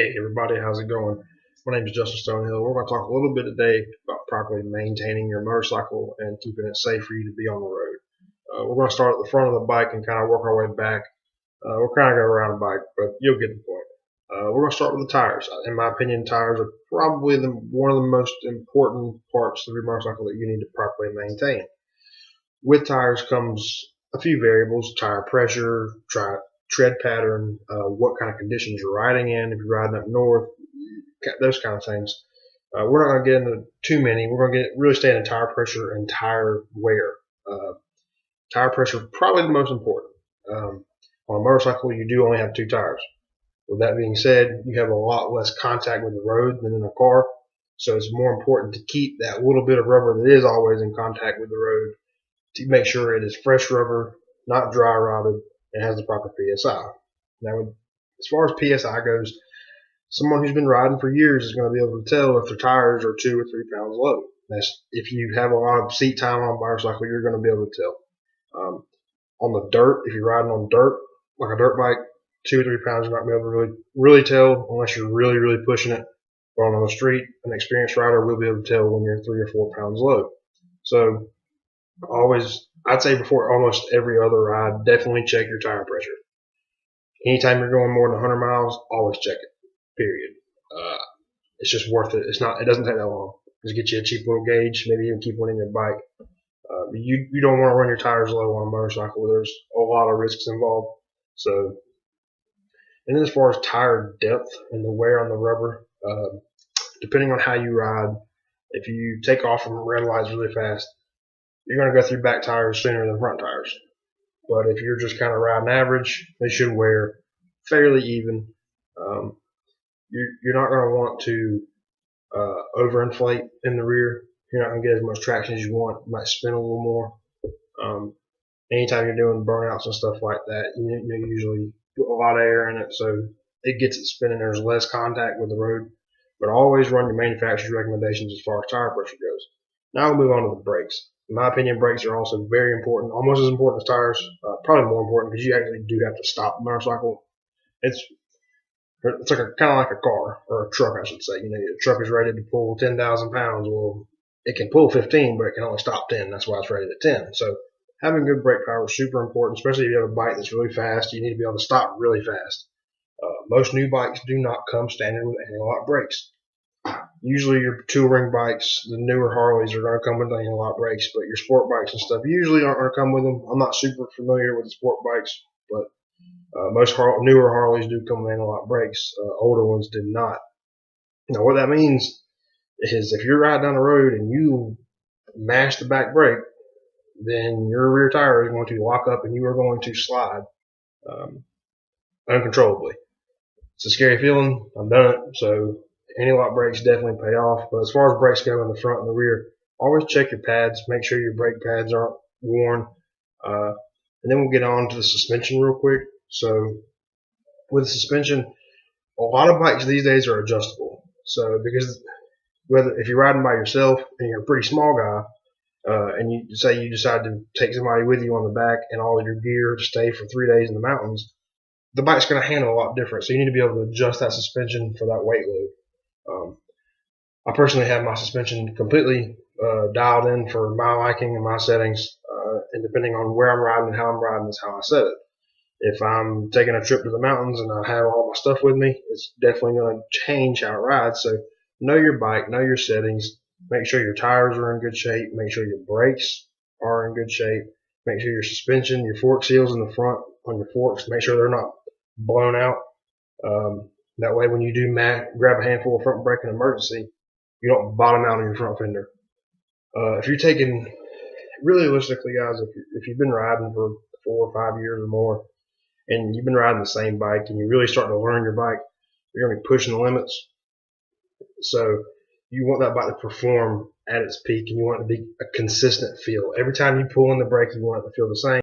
Hey everybody, how's it going? My name is Justin Stonehill. We're going to talk a little bit today about properly maintaining your motorcycle and keeping it safe for you to be on the road. We're going to start at the front of the bike and kind of work our way back. We're kind of going around the bike, but you'll get the point. We're going to start with the tires. In my opinion, tires are probably one of the most important parts of your motorcycle that you need to properly maintain. With tires comes a few variables: tire pressure, tread pattern, what kind of conditions you're riding in, if you're riding up north, those kind of things. We're not going to get into too many. We're going to really stay into tire pressure and tire wear. Tire pressure probably the most important. On a motorcycle, you do only have two tires. With that being said, you have a lot less contact with the road than in a car, so it's more important to keep that little bit of rubber that is always in contact with the road, to make sure it is fresh rubber, not dry rotted, and has the proper PSI. Now, as far as PSI goes, someone who's been riding for years is going to be able to tell if their tires are 2 or 3 pounds low. That's if you have a lot of seat time on a motorcycle, you're going to be able to tell. On the dirt, if you're riding on dirt, like a dirt bike, 2 or 3 pounds, you're not going to be able to really tell unless you're really pushing it. But on the street, an experienced rider will be able to tell when you're 3 or 4 pounds low. So I'd say before almost every other ride, definitely check your tire pressure. Anytime you're going more than 100 miles, always check it. Period. It's just worth it. It doesn't take that long. Just get you a cheap little gauge, maybe even keep one in your bike. You don't want to run your tires low on a motorcycle. There's a lot of risks involved. So, and then as far as tire depth and the wear on the rubber, depending on how you ride, if you take off from red lights really fast, you're going to go through back tires sooner than front tires. But if you're just kind of riding average, they should wear fairly even. You're not going to want to overinflate in the rear. You're not going to get as much traction as you want. You might spin a little more. Anytime you're doing burnouts and stuff like that, you usually put a lot of air in it, so it gets it spinning. There's less contact with the road. But always run your manufacturer's recommendations as far as tire pressure goes. Now we'll move on to the brakes. In my opinion, brakes are also very important, almost as important as tires, probably more important because you actually do have to stop the motorcycle. It's like kind of like a car or a truck, I should say. Your truck is rated to pull 10,000 pounds. Well, it can pull 15, but it can only stop 10. That's why it's rated at 10. So having good brake power is super important, especially if you have a bike that's really fast. You need to be able to stop really fast. Most new bikes do not come standard with anti-lock brakes. Usually your touring bikes, the newer Harleys, are going to come with anti-lock brakes, but your sport bikes and stuff usually aren't going to come with them. I'm not super familiar with the sport bikes, but most newer Harleys do come with anti-lock brakes. Older ones did not. Now what that means is if you're riding down the road and you mash the back brake, then your rear tire is going to lock up and you are going to slide uncontrollably. It's a scary feeling. I've done it, so anti-lock brakes definitely pay off. But as far as brakes go in the front and the rear, always check your pads. Make sure your brake pads aren't worn. And then we'll get on to the suspension real quick. So with suspension, a lot of bikes these days are adjustable. So because if you're riding by yourself and you're a pretty small guy, and you decide to take somebody with you on the back and all of your gear to stay for 3 days in the mountains, the bike's going to handle a lot different. So you need to be able to adjust that suspension for that weight load. I personally have my suspension completely dialed in for my liking and my settings, and depending on where I'm riding and how I'm riding is how I set it. If I'm taking a trip to the mountains and I have all my stuff with me, it's definitely going to change how it rides. So know your bike, know your settings, make sure your tires are in good shape, make sure your brakes are in good shape, make sure your suspension, your fork seals in the front on your forks, make sure they're not blown out. That way when you do grab a handful of front brake in an emergency, you don't bottom out on your front fender. If you're taking, realistically guys, if you've been riding for 4 or 5 years or more, and you've been riding the same bike and you really start to learn your bike, you're going to be pushing the limits. So you want that bike to perform at its peak, and you want it to be a consistent feel. Every time you pull in the brake, you want it to feel the same.